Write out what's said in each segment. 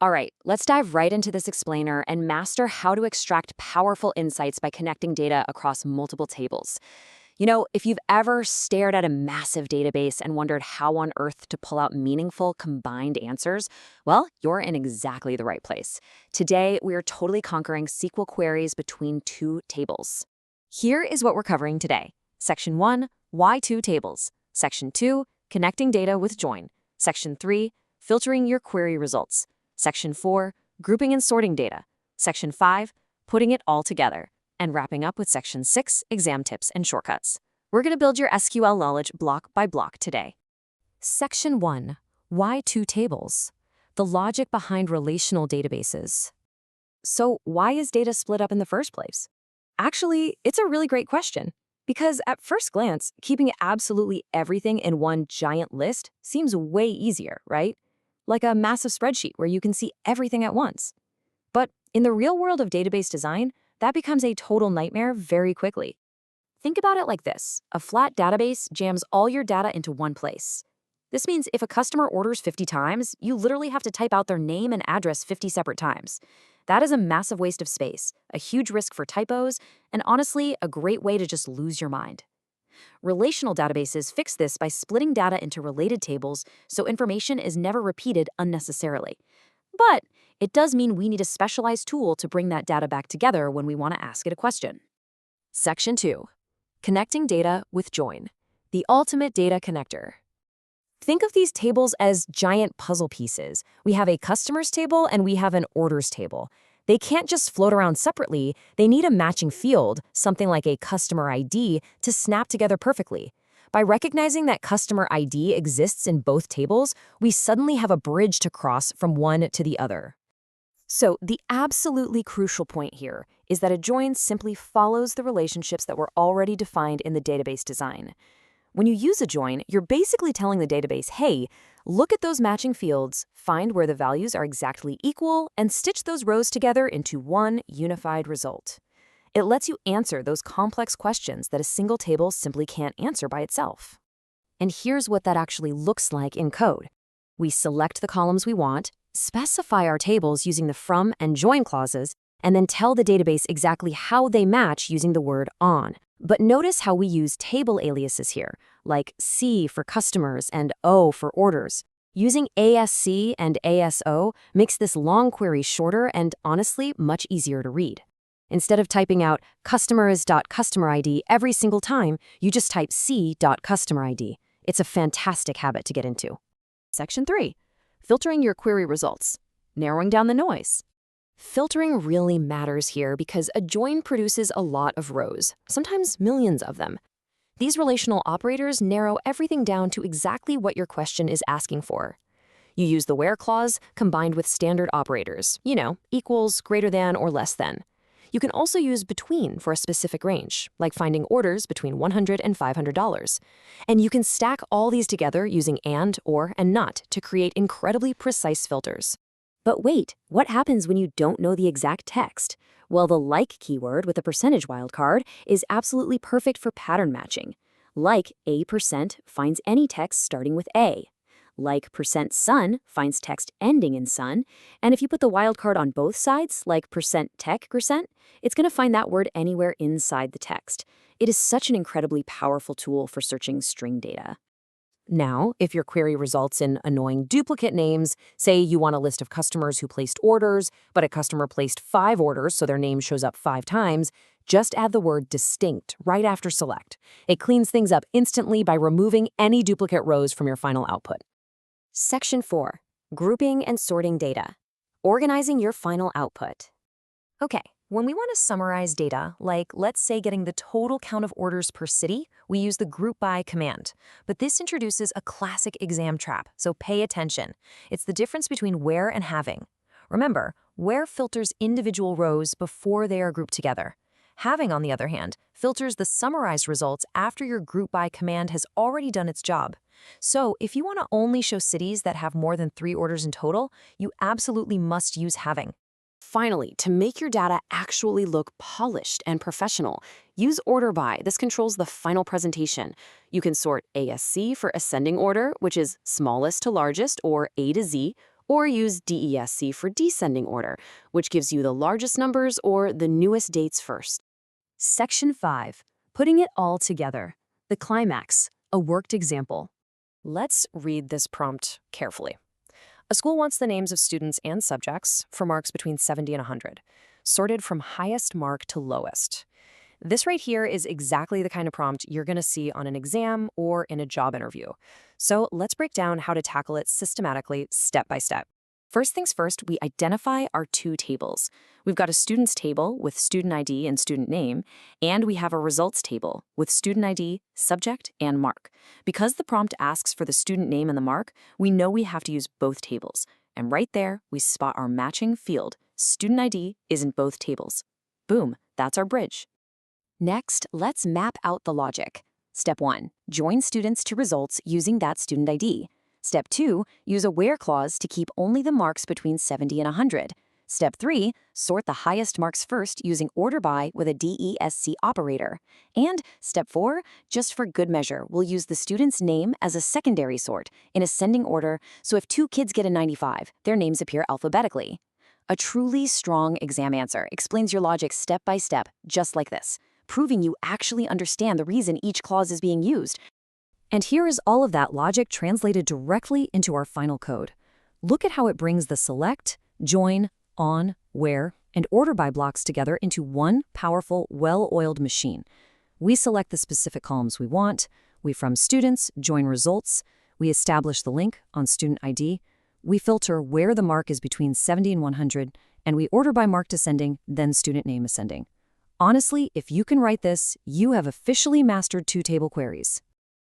All right, let's dive right into this explainer and master how to extract powerful insights by connecting data across multiple tables. If you've ever stared at a massive database and wondered how on earth to pull out meaningful combined answers, well, you're in exactly the right place. Today, we are totally conquering SQL queries between two tables. Here is what we're covering today. Section 1, why two tables? Section 2, connecting data with join. Section 3, filtering your query results. Section 4, grouping and sorting data. Section 5, putting it all together. And wrapping up with Section 6, exam tips and shortcuts. We're going to build your SQL knowledge block by block today. Section 1, why two tables? The logic behind relational databases. So why is data split up in the first place? Actually, it's a really great question. Because at first glance, keeping absolutely everything in one giant list seems way easier, right? Like a massive spreadsheet where you can see everything at once. But in the real world of database design, that becomes a total nightmare very quickly. Think about it like this. A flat database jams all your data into one place. This means if a customer orders 50 times, you literally have to type out their name and address 50 separate times. That is a massive waste of space, a huge risk for typos, and honestly, a great way to just lose your mind. Relational databases fix this by splitting data into related tables so information is never repeated unnecessarily. But it does mean we need a specialized tool to bring that data back together when we want to ask it a question. Section 2. Connecting data with join. The ultimate data connector. Think of these tables as giant puzzle pieces. We have a customers table and we have an orders table. They can't just float around separately. They need a matching field, something like a customer ID, to snap together perfectly. By recognizing that customer ID exists in both tables, we suddenly have a bridge to cross from one to the other. So the absolutely crucial point here is that a join simply follows the relationships that were already defined in the database design. When you use a join, you're basically telling the database, hey, look at those matching fields, find where the values are exactly equal, and stitch those rows together into one unified result. It lets you answer those complex questions that a single table simply can't answer by itself. And here's what that actually looks like in code. We select the columns we want, specify our tables using the from and join clauses, and then tell the database exactly how they match using the word on. But notice how we use table aliases here, like C for customers and O for orders. Using ASC and ASO makes this long query shorter and, honestly, much easier to read. Instead of typing out customers.customerID every single time, you just type c.customerID. It's a fantastic habit to get into. Section 3. Filtering your query results. Narrowing down the noise. Filtering really matters here because a join produces a lot of rows, sometimes millions of them. These relational operators narrow everything down to exactly what your question is asking for. You use the where clause combined with standard operators, equals, greater than, or less than. You can also use between for a specific range, like finding orders between $100 and $500. And you can stack all these together using and, or, and not to create incredibly precise filters. But wait, what happens when you don't know the exact text? Well, the like keyword with a percentage wildcard is absolutely perfect for pattern matching. Like A% finds any text starting with A. Like %sun finds text ending in sun. And if you put the wildcard on both sides, like %tech%, it's going to find that word anywhere inside the text. It is such an incredibly powerful tool for searching string data. Now, if your query results in annoying duplicate names, say you want a list of customers who placed orders, but a customer placed 5 orders so their name shows up 5 times, just add the word distinct right after select. It cleans things up instantly by removing any duplicate rows from your final output. Section 4. Grouping and sorting data. Organizing your final output. Okay, when we want to summarize data, like let's say getting the total count of orders per city, we use the group by command. But this introduces a classic exam trap, so pay attention. It's the difference between where and having. Remember, where filters individual rows before they are grouped together. Having, on the other hand, filters the summarized results after your group by command has already done its job. So if you want to only show cities that have more than 3 orders in total, you absolutely must use having. Finally, to make your data actually look polished and professional, use order by. This controls the final presentation. You can sort ASC for ascending order, which is smallest to largest, or A to Z, Or use DESC for descending order, which gives you the largest numbers or the newest dates first. Section 5. Putting it all together. The climax, a worked example. Let's read this prompt carefully. A school wants the names of students and subjects for marks between 70 and 100, sorted from highest mark to lowest. This right here is exactly the kind of prompt you're going to see on an exam or in a job interview. So let's break down how to tackle it systematically, step by step. First things first, we identify our two tables. We've got a students table with student ID and student name, and we have a results table with student ID, subject, and mark. Because the prompt asks for the student name and the mark, we know we have to use both tables. And right there, we spot our matching field. Student ID is in both tables. Boom, that's our bridge. Next, let's map out the logic. Step 1. Join students to results using that student ID. Step 2. Use a where clause to keep only the marks between 70 and 100. Step 3. Sort the highest marks first using order by with a DESC operator. And Step 4. Just for good measure, we'll use the student's name as a secondary sort in ascending order, so if 2 kids get a 95, their names appear alphabetically. A truly strong exam answer explains your logic step by step, just like this, proving you actually understand the reason each clause is being used. And here is all of that logic translated directly into our final code. Look at how it brings the select, join, on, where, and order by blocks together into one powerful, well-oiled machine. We select the specific columns we want, we from students, join results, we establish the link on student ID, we filter where the mark is between 70 and 100, and we order by mark descending, then student name ascending. Honestly, if you can write this, you have officially mastered two-table queries.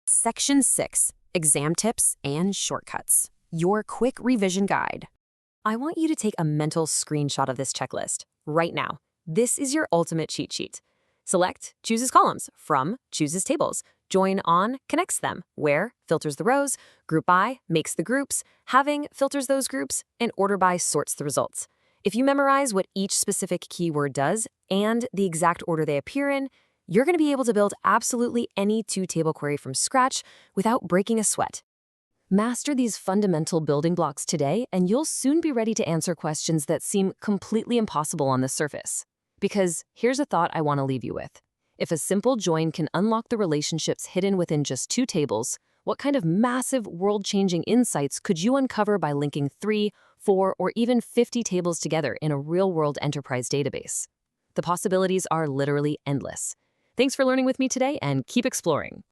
Section 6. Exam tips and shortcuts. Your quick revision guide. I want you to take a mental screenshot of this checklist right now. This is your ultimate cheat sheet. Select chooses columns, from chooses tables, join on connects them, where filters the rows, group by makes the groups, having filters those groups, and order by sorts the results. If you memorize what each specific keyword does and the exact order they appear in, you're going to be able to build absolutely any two-table query from scratch without breaking a sweat. Master these fundamental building blocks today, and you'll soon be ready to answer questions that seem completely impossible on the surface. Because here's a thought I want to leave you with. If a simple join can unlock the relationships hidden within just 2 tables, what kind of massive, world-changing insights could you uncover by linking 3, 4, or even 50 tables together in a real-world enterprise database? The possibilities are literally endless. Thanks for learning with me today, and keep exploring.